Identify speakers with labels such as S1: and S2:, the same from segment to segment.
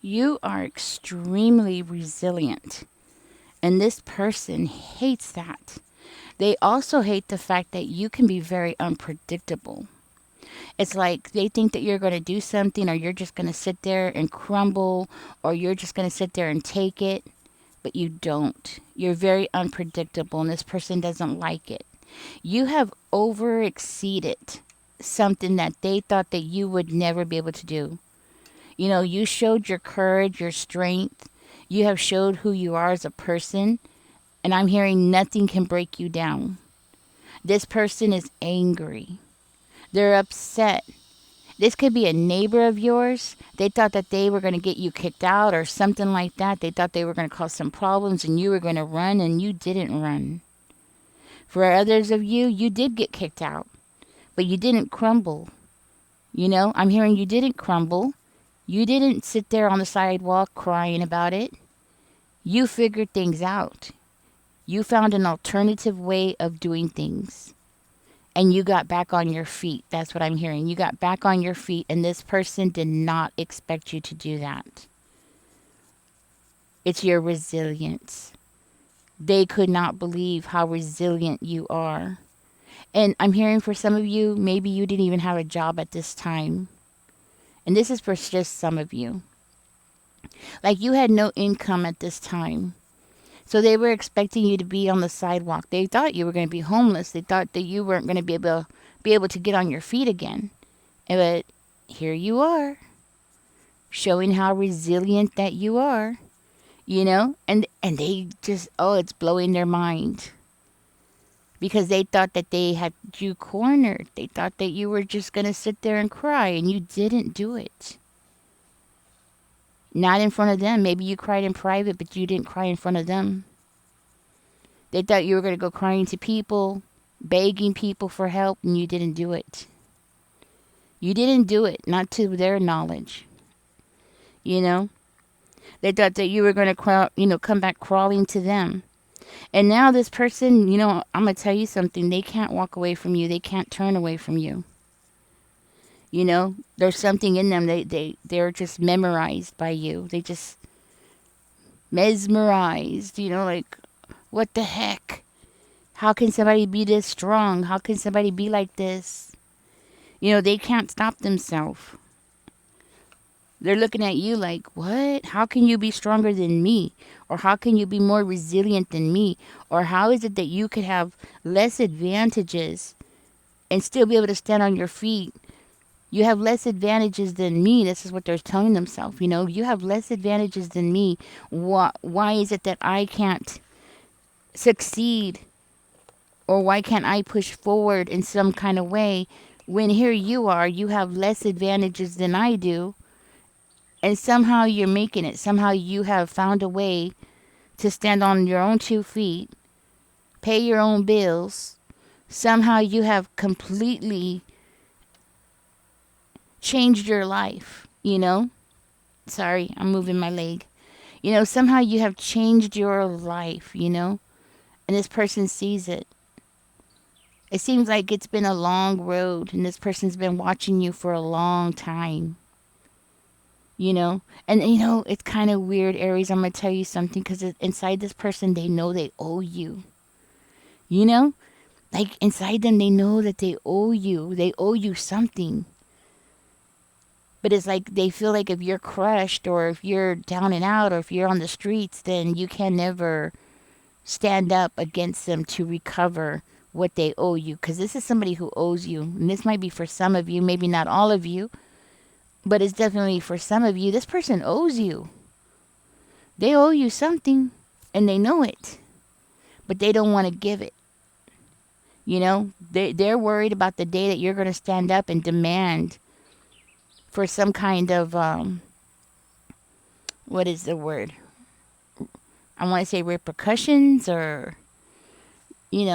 S1: You are extremely resilient. And this person hates that. They also hate the fact that you can be very unpredictable. It's like they think that you're going to do something, or you're just going to sit there and crumble, or you're just going to sit there and take it, but you don't. You're very unpredictable, and this person doesn't like it. You have over exceeded something that they thought that you would never be able to do. You showed your courage, your strength. You have showed who you are as a person, and I'm hearing nothing can break you down. This person is angry. They're upset. This could be a neighbor of yours. They thought that they were going to get you kicked out or something like that. They thought they were going to cause some problems and you were going to run, and you didn't run. For others of you, you did get kicked out, but you didn't crumble. I'm hearing you didn't crumble. You didn't sit there on the sidewalk crying about it. You figured things out. You found an alternative way of doing things. And you got back on your feet. That's what I'm hearing. You got back on your feet, and this person did not expect you to do that. It's your resilience. They could not believe how resilient you are. And I'm hearing for some of you, maybe you didn't even have a job at this time. And this is for just some of you. Like you had no income at this time. So they were expecting you to be on the sidewalk. They thought you were going to be homeless. They thought that you weren't going to be able to get on your feet again. But here you are, showing how resilient that you are, and they just, it's blowing their mind. Because they thought that they had you cornered. They thought that you were just going to sit there and cry, and you didn't do it. Not in front of them. Maybe you cried in private, but you didn't cry in front of them. They thought you were going to go crying to people, begging people for help, and you didn't do it. You didn't do it, not to their knowledge. They thought that you were going to come back crawling to them. And now this person, I'm going to tell you something. They can't walk away from you. They can't turn away from you. There's something in them. They're just memorized by you. They just mesmerized, like, what the heck? How can somebody be this strong? How can somebody be like this? They can't stop themselves. They're looking at you like, what? How can you be stronger than me? Or how can you be more resilient than me? Or how is it that you could have less advantages and still be able to stand on your feet? You have less advantages than me. This is what they're telling themselves. You have less advantages than me. Why is it that I can't succeed? Or why can't I push forward in some kind of way when here you are, you have less advantages than I do, and somehow you're making it. Somehow you have found a way to stand on your own 2 feet, pay your own bills. Somehow you have completely changed your life, Sorry, I'm moving my leg. Somehow you have changed your life, and this person sees it. It seems like it's been a long road, and this person's been watching you for a long time. And it's kind of weird, Aries. I'm going to tell you something, because inside this person, they know they owe you. Like inside them, they know that they owe you. They owe you something. But it's like they feel like if you're crushed, or if you're down and out, or if you're on the streets, then you can never stand up against them to recover what they owe you. Because this is somebody who owes you. And this might be for some of you, maybe not all of you, but it's definitely for some of you. This person owes you. They owe you something, and they know it, but they don't want to give it. They're worried about the day that you're going to stand up and demand for some kind of, what is the word? I want to say repercussions, or,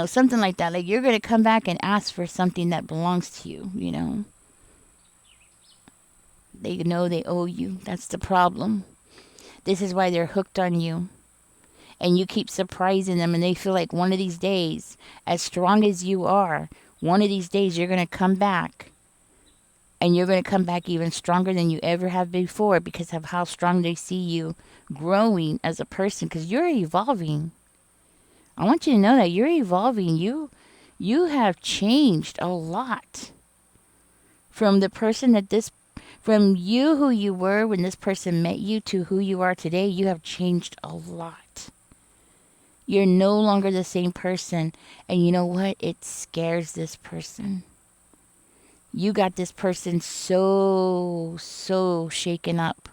S1: something like that. Like you're going to come back and ask for something that belongs to you, They know they owe you. That's the problem. This is why they're hooked on you. And you keep surprising them, and they feel like one of these days, as strong as you are, one of these days you're going to come back And you're going to come back even stronger than you ever have before because of how strong they see you growing as a person, because you're evolving. I want you to know that you're evolving. You have changed a lot from the person that this from you who you were when this person met you to who you are today. You have changed a lot. You're no longer the same person. And you know what? It scares this person. You got this person so shaken up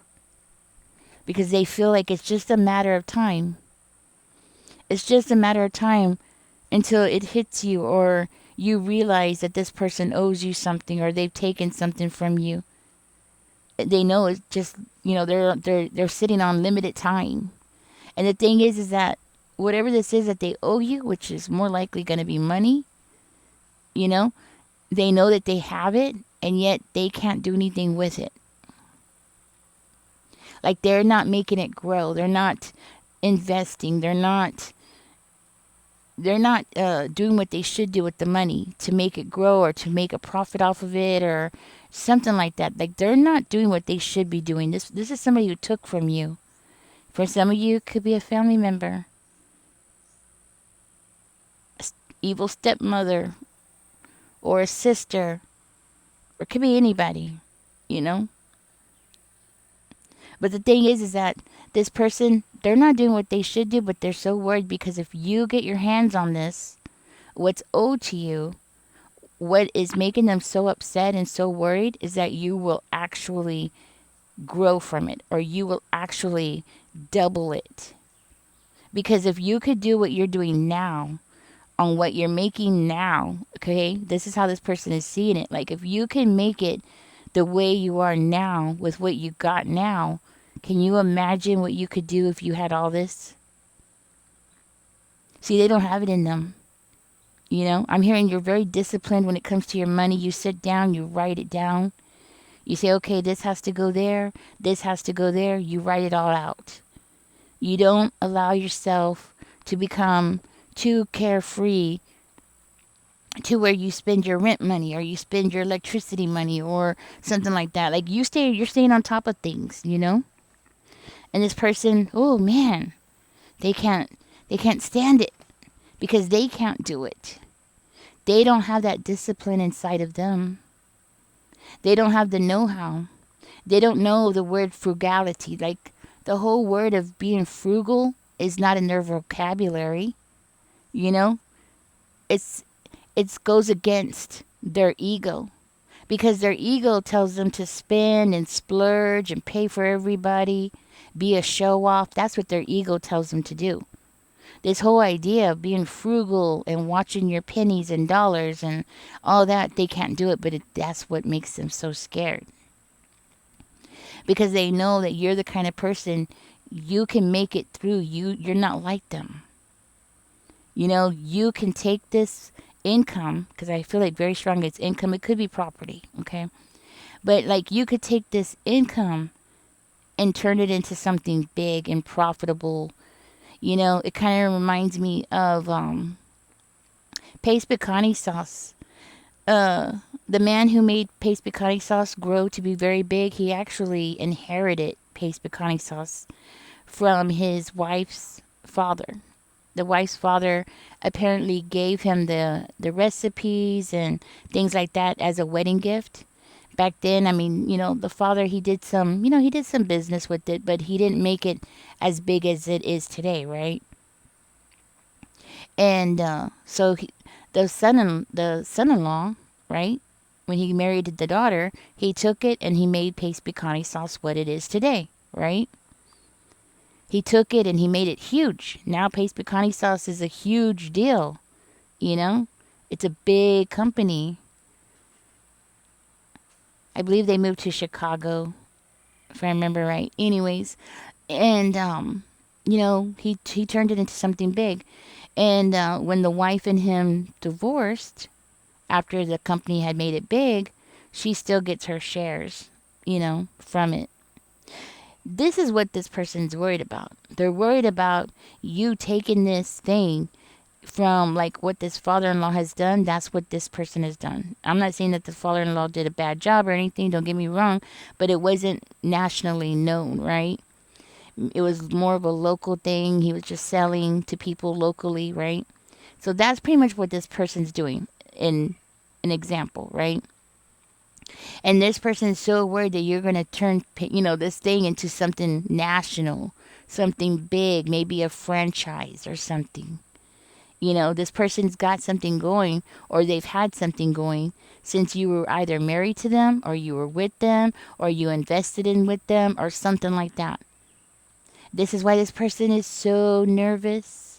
S1: because they feel like it's just a matter of time. It's just a matter of time until it hits you, or you realize that this person owes you something, or they've taken something from you. They know it's just, they're sitting on limited time. And the thing is that whatever this is that they owe you, which is more likely going to be money, you know, they know that they have it, and yet they can't do anything with it. Like, they're not making it grow. They're not investing. They're not doing what they should do with the money to make it grow or to make a profit off of it or something like that. Like, they're not doing what they should be doing. This is somebody who took from you. For some of you, it could be a family member, evil stepmother, or a sister, or it could be anybody, you know. But the thing is that this person, they're not doing what they should do, but they're so worried because if you get your hands on this, what's owed to you, what is making them so upset and so worried is that you will actually grow from it, or you will actually double it. Because if you could do what you're doing now on what you're making now, okay, this is how this person is seeing it. Like, if you can make it the way you are now with what you got now, can you imagine what you could do if you had all this? See, they don't have it in them. You know, I'm hearing you're very disciplined when it comes to your money. You sit down, you write it down. You say, okay, this has to go there. This has to go there. You write it all out. You don't allow yourself to become too carefree to where you spend your rent money or you spend your electricity money or something like that. Like, you're staying on top of things, you know? And this person, oh man, they can't stand it because they can't do it. They don't have that discipline inside of them. They don't have the know-how. They don't know the word frugality. Like, the whole word of being frugal is not in their vocabulary. You know? It goes against their ego. Because their ego tells them to spend and splurge and pay for everybody, be a show-off. That's what their ego tells them to do. This whole idea of being frugal and watching your pennies and dollars and all that, they can't do it, but that's what makes them so scared. Because they know that you're the kind of person, you can make it through. You're not like them. You know, you can take this income, because I feel like very strong it's income. It could be property, okay? But like, you could take this income and turn it into something big and profitable. You know, it kind of reminds me of paste picante sauce. The man who made paste picante sauce grow to be very big, he actually inherited paste picante sauce from his wife's father. The wife's father apparently gave him the recipes and things like that as a wedding gift. Back then, I mean, you know, the father, he did some business with it, but he didn't make it as big as it is today, right? And the son-in-law, right? When he married the daughter, he took it and he made paste picante sauce what it is today, right? He took it and he made it huge. Now paste picante sauce is a huge deal, you know? It's a big company. I believe they moved to Chicago, if I remember right. Anyways, and you know, he turned it into something big. And when the wife and him divorced, after the company had made it big, she still gets her shares, you know, from it. This is what this person's worried about. They're worried about you taking this thing, from like what this father-in-law has done, that's what this person has done. I'm not saying that the father-in-law did a bad job or anything, don't get me wrong, but it wasn't nationally known, right? It was more of a local thing. He was just selling to people locally, right? So that's pretty much what this person's doing in an example, right? And this person is so worried that you're going to turn, this thing into something national, something big, maybe a franchise or something. This person's got something going, or they've had something going since you were either married to them, or you were with them, or you invested in with them, or something like that. This is why this person is so nervous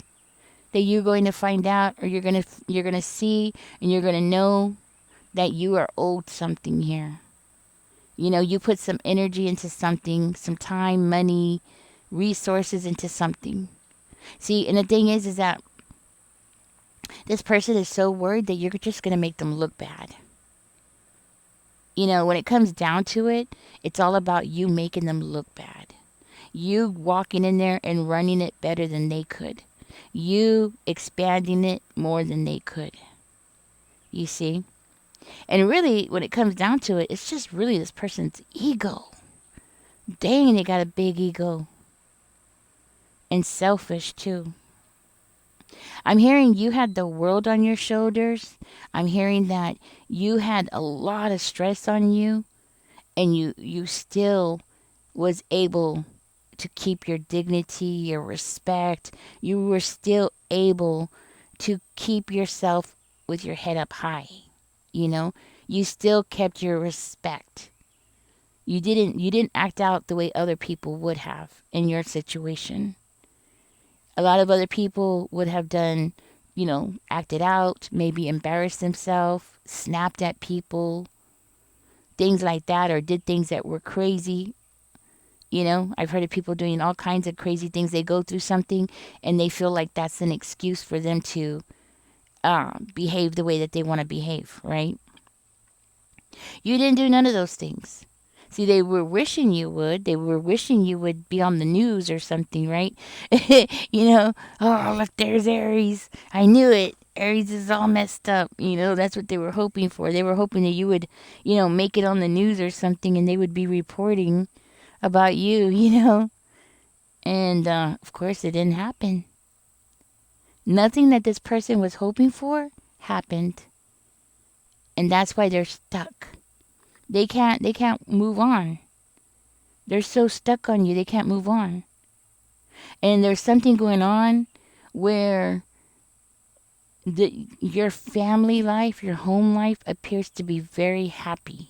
S1: that you're going to find out, or you're going to see, and you're going to know that you are owed something here. You put some energy into something, some time, money, resources into something. See, and the thing is that this person is so worried that you're just going to make them look bad. When it comes down to it, it's all about you making them look bad. You walking in there and running it better than they could. You expanding it more than they could. You see? And really, when it comes down to it, it's just really this person's ego. Dang, they got a big ego. And selfish, too. I'm hearing you had the world on your shoulders. I'm hearing that you had a lot of stress on you, and you still was able to keep your dignity, your respect. You were still able to keep yourself with your head up high. You still kept your respect. You didn't act out the way other people would have in your situation. A lot of other people would have done, acted out, maybe embarrassed themselves, snapped at people, things like that, or did things that were crazy. I've heard of people doing all kinds of crazy things. They go through something and they feel like that's an excuse for them to behave the way that they want to behave, right? You didn't do none of those things. See, they were wishing you would. They were wishing you would be on the news or something, right? Oh, look, there's Aries. I knew it. Aries is all messed up. That's what they were hoping for. They were hoping that you would, make it on the news or something, and they would be reporting about you. And, of course, it didn't happen. Nothing that this person was hoping for happened. And that's why they're stuck. They can't move on. They're so stuck on you, they can't move on. And there's something going on where your family life, your home life appears to be very happy.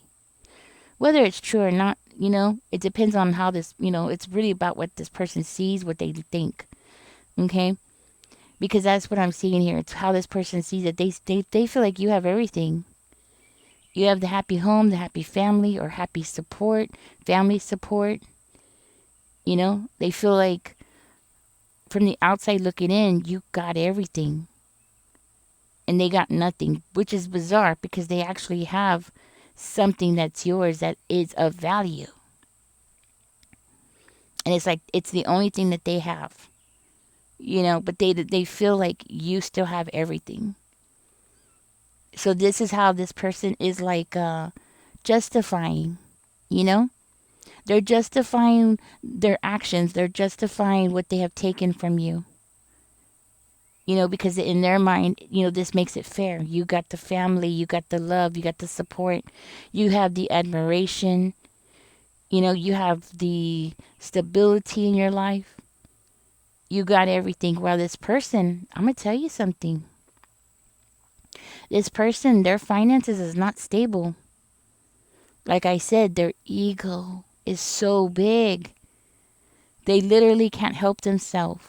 S1: Whether it's true or not, it depends on how this, it's really about what this person sees, what they think. Okay? Because that's what I'm seeing here. It's how this person sees it. They feel like you have everything. You have the happy home, the happy family, or happy support, family support. They feel like from the outside looking in, you got everything. And they got nothing, which is bizarre because they actually have something that's yours that is of value. And it's like it's the only thing that they have. But they feel like you still have everything. So this is how this person is like justifying, They're justifying their actions. They're justifying what they have taken from you. Because in their mind, this makes it fair. You got the family, you got the love, you got the support, you have the admiration, you have the stability in your life. You got everything. While this person, I'm going to tell you something. This person, their finances is not stable. Like I said, their ego is so big. They literally can't help themselves.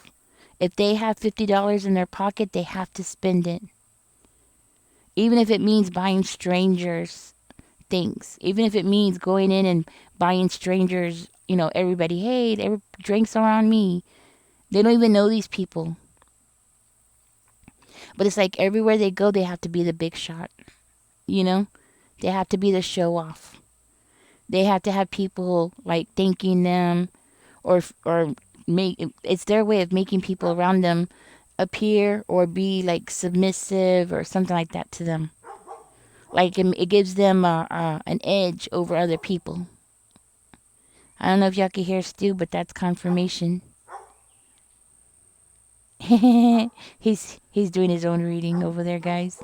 S1: If they have $50 in their pocket, they have to spend it. Even if it means buying strangers things. Even if it means going in and buying strangers, everybody, hey, there drinks around me. They don't even know these people. But it's like everywhere they go, they have to be the big shot. They have to be the show off. They have to have people like thanking them, or make it's their way of making people around them appear or be like submissive or something like that to them. Like it gives them an edge over other people. I don't know if y'all can hear Stu, but that's confirmation. He's doing his own reading over there, guys.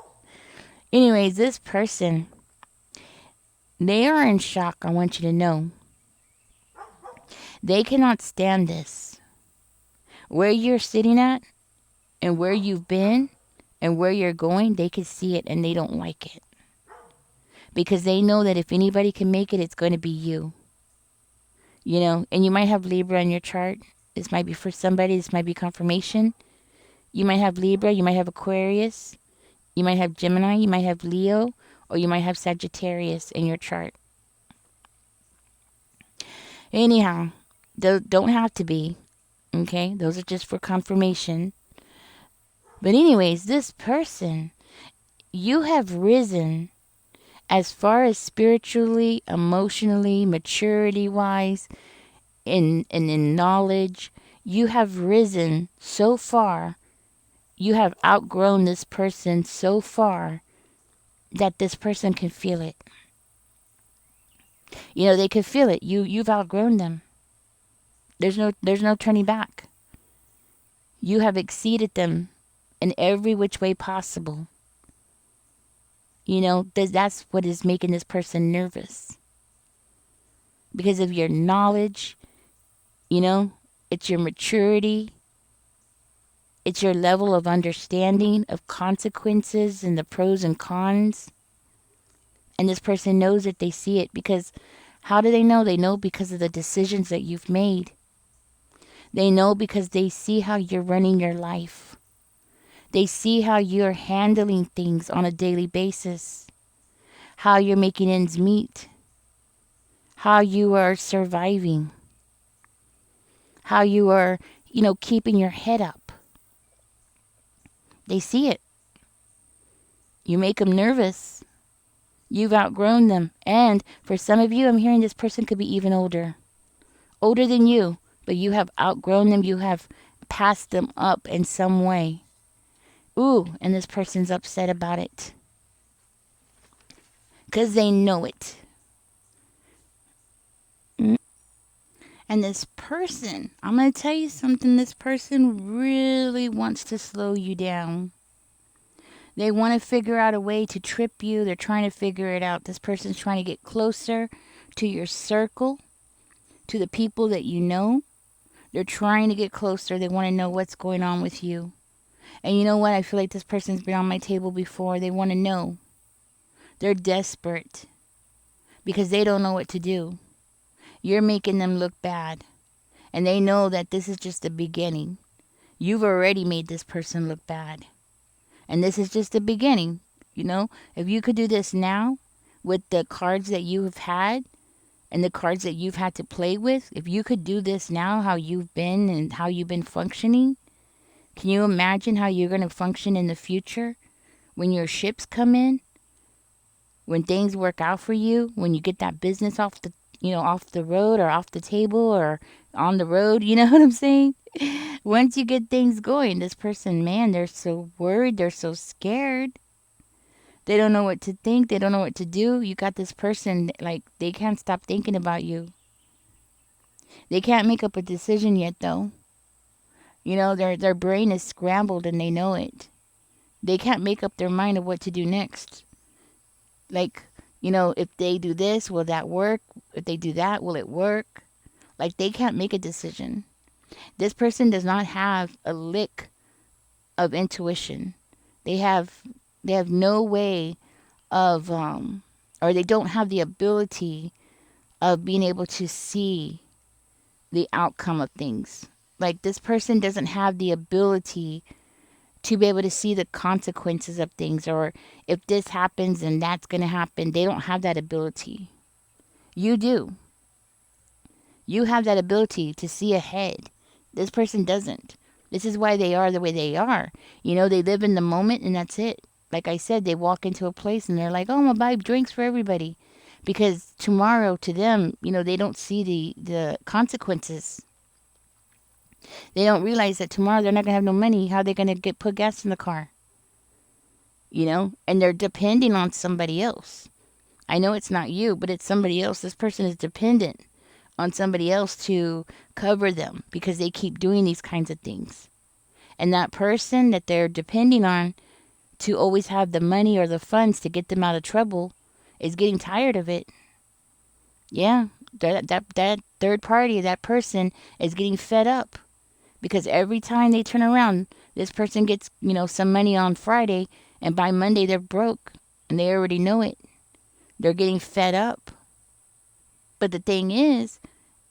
S1: Anyways, this person, they are in shock. I want you to know. They cannot stand this. Where you're sitting at and where you've been and where you're going, they can see it and they don't like it. Because they know that if anybody can make it, it's going to be you. You know, and you might have Libra on your chart. This might be for somebody. This might be confirmation. You might have Libra. You might have Aquarius. You might have Gemini. You might have Leo. Or you might have Sagittarius in your chart. Anyhow, those don't have to be. Okay? Those are just for confirmation. But anyways, this person, you have risen as far as spiritually, emotionally, maturity-wise, in knowledge. You have risen so far. You have outgrown this person so far that this person can feel it. You know, they can feel it. You've outgrown them. There's no turning back. You have exceeded them in every which way possible. You know, that's what is making this person nervous. Because of your knowledge, you know, it's your maturity, it's your level of understanding of consequences and the pros and cons. And this person knows that they see it because how do they know? They know because of the decisions that you've made. They know because they see how you're running your life. They see how you're handling things on a daily basis, how you're making ends meet, how you are surviving, how you are, you know, keeping your head up. They see it. You make them nervous. You've outgrown them. And for some of you, I'm hearing this person could be even older. Older than you, but you have outgrown them. You have passed them up in some way. Ooh, and this person's upset about it. Because they know it. And this person, I'm going to tell you something. This person really wants to slow you down. They want to figure out a way to trip you. They're trying to figure it out. This person's trying to get closer to your circle, to the people that you know. They're trying to get closer. They want to know what's going on with you. And you know what? I feel like this person's been on my table before. They want to know. They're desperate because they don't know what to do. You're making them look bad. And they know that this is just the beginning. You've already made this person look bad. And this is just the beginning. You know, if you could do this now with the cards that you have had and the cards that you've had to play with, if you could do this now, how you've been and how you've been functioning, can you imagine how you're going to function in the future when your ships come in? When things work out for you, when you get that business off the road or off the table or on the road, you know what I'm saying? Once you get things going, this person, man, they're so worried, they're so scared. They don't know what to think, they don't know what to do. You got this person, like, they can't stop thinking about you. They can't make up a decision yet, though. You know, their brain is scrambled and they know it. They can't make up their mind of what to do next. Like, you know, if they do this, will that work? If they do that, will it work? Like, they can't make a decision. This person does not have a lick of intuition. They have no way of, or they don't have the ability of being able to see the outcome of things. Like, this person doesn't have the ability to be able to see the consequences of things, or if this happens and that's going to happen. They don't have that ability. You do. You have that ability to see ahead. This person doesn't. This is why they are the way they are. You know, they live in the moment and that's it. Like I said, they walk into a place and they're like, oh, I'm going to buy drinks for everybody. Because tomorrow to them, you know, they don't see the consequences. They don't realize that tomorrow they're not going to have no money. How are they going to get put gas in the car? And they're depending on somebody else. I know it's not you, but it's somebody else. This person is dependent on somebody else to cover them because they keep doing these kinds of things. And that person that they're depending on to always have the money or the funds to get them out of trouble is getting tired of it. Yeah, that third party, that person is getting fed up because every time they turn around, this person gets, some money on Friday and by Monday they're broke and they already know it. They're getting fed up. But the thing is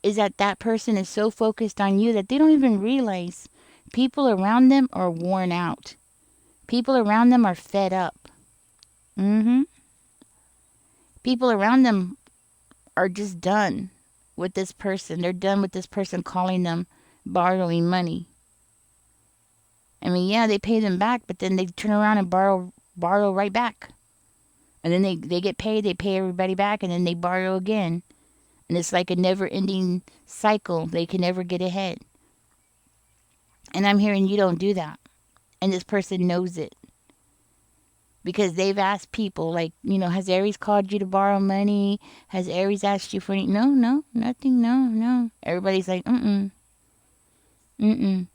S1: that that person is so focused on you that they don't even realize people around them are worn out. People around them are fed up. hmm People around them are just done with this person. They're done with this person calling them, borrowing money. I mean, yeah, they pay them back, but then they turn around and borrow right back. And then they get paid, they pay everybody back, and then they borrow again. And it's like a never-ending cycle. They can never get ahead. And I'm hearing you don't do that. And this person knows it. Because they've asked people, like, has Aries called you to borrow money? Has Aries asked you for any? No, no, nothing, no, no. Everybody's like, mm-mm, mm-mm.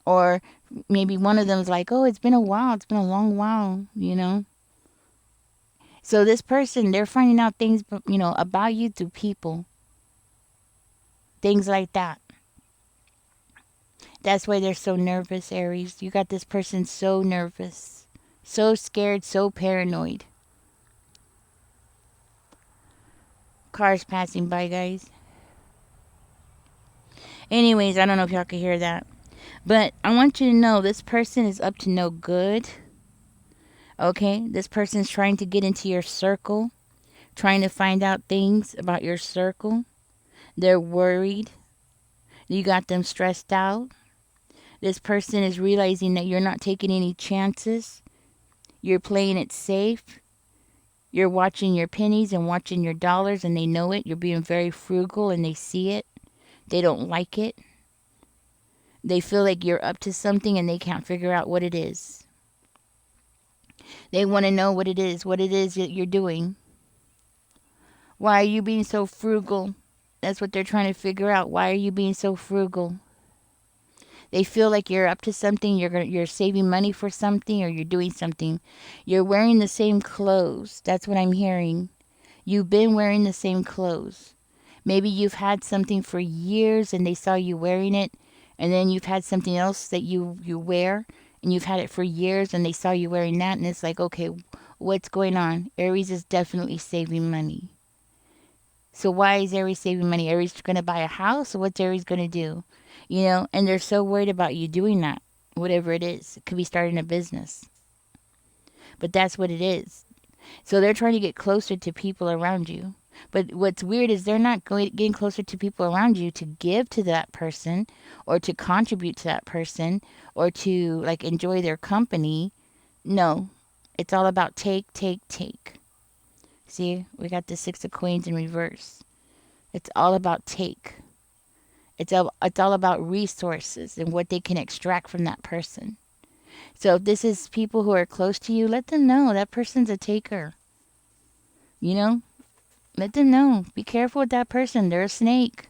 S1: Or maybe one of them's like, oh, it's been a while. It's been a long while. So this person, they're finding out things, about you through people. Things like that. That's why they're so nervous, Aries. You got this person so nervous, so scared, so paranoid. Cars passing by, guys. Anyways, I don't know if y'all can hear that. But I want you to know this person is up to no good. Okay? This person's trying to get into your circle, trying to find out things about your circle. They're worried. You got them stressed out. This person is realizing that you're not taking any chances. You're playing it safe. You're watching your pennies and watching your dollars, and they know it. You're being very frugal, and they see it. They don't like it. They feel like you're up to something, and they can't figure out what it is. They want to know what it is that you're doing. Why are you being so frugal? That's what they're trying to figure out. Why are you being so frugal? They feel like you're up to something, you're saving money for something, or you're doing something. You're wearing the same clothes. That's what I'm hearing. You've been wearing the same clothes. Maybe you've had something for years and they saw you wearing it, and then you've had something else that you wear, and you've had it for years and they saw you wearing that, and it's like, okay, what's going on? Aries is definitely saving money. So why is Aries saving money? Aries going to buy a house? Or what's Aries going to do? And they're so worried about you doing that, whatever it is. It could be starting a business. But that's what it is. So they're trying to get closer to people around you. But what's weird is they're not getting closer to people around you to give to that person or to contribute to that person or to like enjoy their company. No, it's all about take, take, take. See, we got the Six of Coins in reverse. It's all about take. It's all about resources and what they can extract from that person. So if this is people who are close to you, let them know that person's a taker. Let them know. Be careful with that person. They're a snake.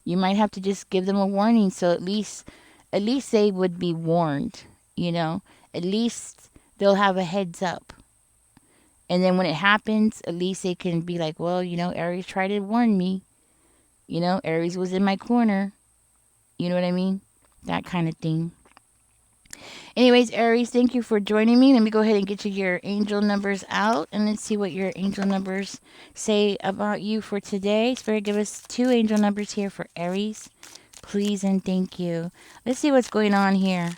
S1: You might have to just give them a warning so at least they would be warned, At least they'll have a heads up. And then when it happens, at least they can be like, well, Aries tried to warn me. Aries was in my corner. You know what I mean? That kind of thing. Anyways, Aries, thank you for joining me. Let me go ahead and get you your angel numbers out, and let's see what your angel numbers say about you for today. Spirit, give us 2 angel numbers here for Aries. Please and thank you. Let's see what's going on here.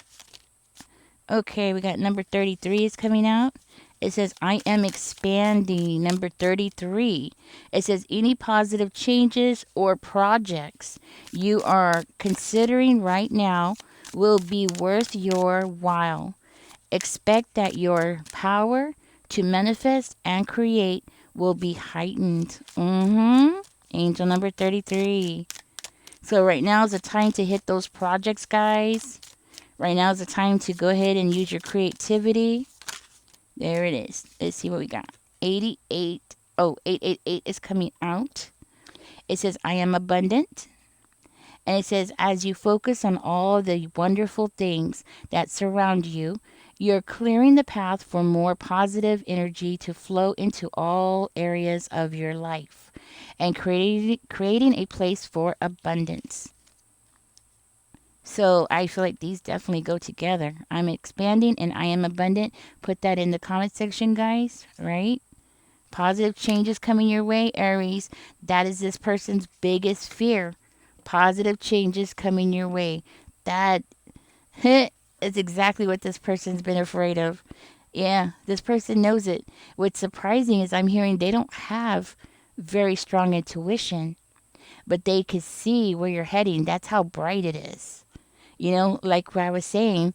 S1: Okay, we got number 33 is coming out. It says, I am expanding. Number 33. It says, any positive changes or projects you are considering right now will be worth your while. Expect that your power to manifest and create will be heightened. Angel number 33. So right now is the time to hit those projects, guys. Right now is the time to go ahead and use your creativity. There it is. Let's see what we got. 88. Oh, 888 is coming out. It says, I am abundant. And it says, as you focus on all the wonderful things that surround you, you're clearing the path for more positive energy to flow into all areas of your life and creating a place for abundance. So I feel like these definitely go together. I'm expanding and I am abundant. Put that in the comment section, guys, right? Positive changes coming your way, Aries. That is this person's biggest fear. Positive changes coming your way. That is exactly what this person's been afraid of. Yeah, this person knows it. What's surprising is I'm hearing they don't have very strong intuition, but they can see where you're heading. That's how bright it is. You know, like what I was saying,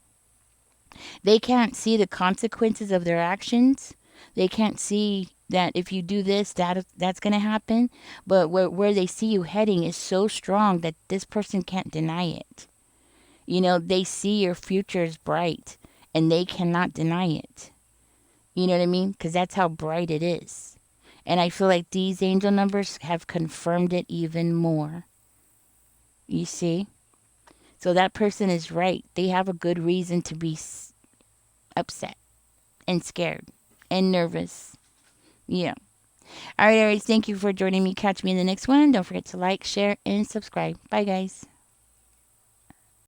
S1: they can't see the consequences of their actions. They can't see that if you do this, that's going to happen. But where they see you heading is so strong that this person can't deny it. You know, they see your future is bright and they cannot deny it. You know what I mean? Because that's how bright it is. And I feel like these angel numbers have confirmed it even more. You see? So that person is right. They have a good reason to be upset and scared and nervous. Yeah. All right, Aries, thank you for joining me. Catch me in the next one. Don't forget to like, share, and subscribe. Bye, guys.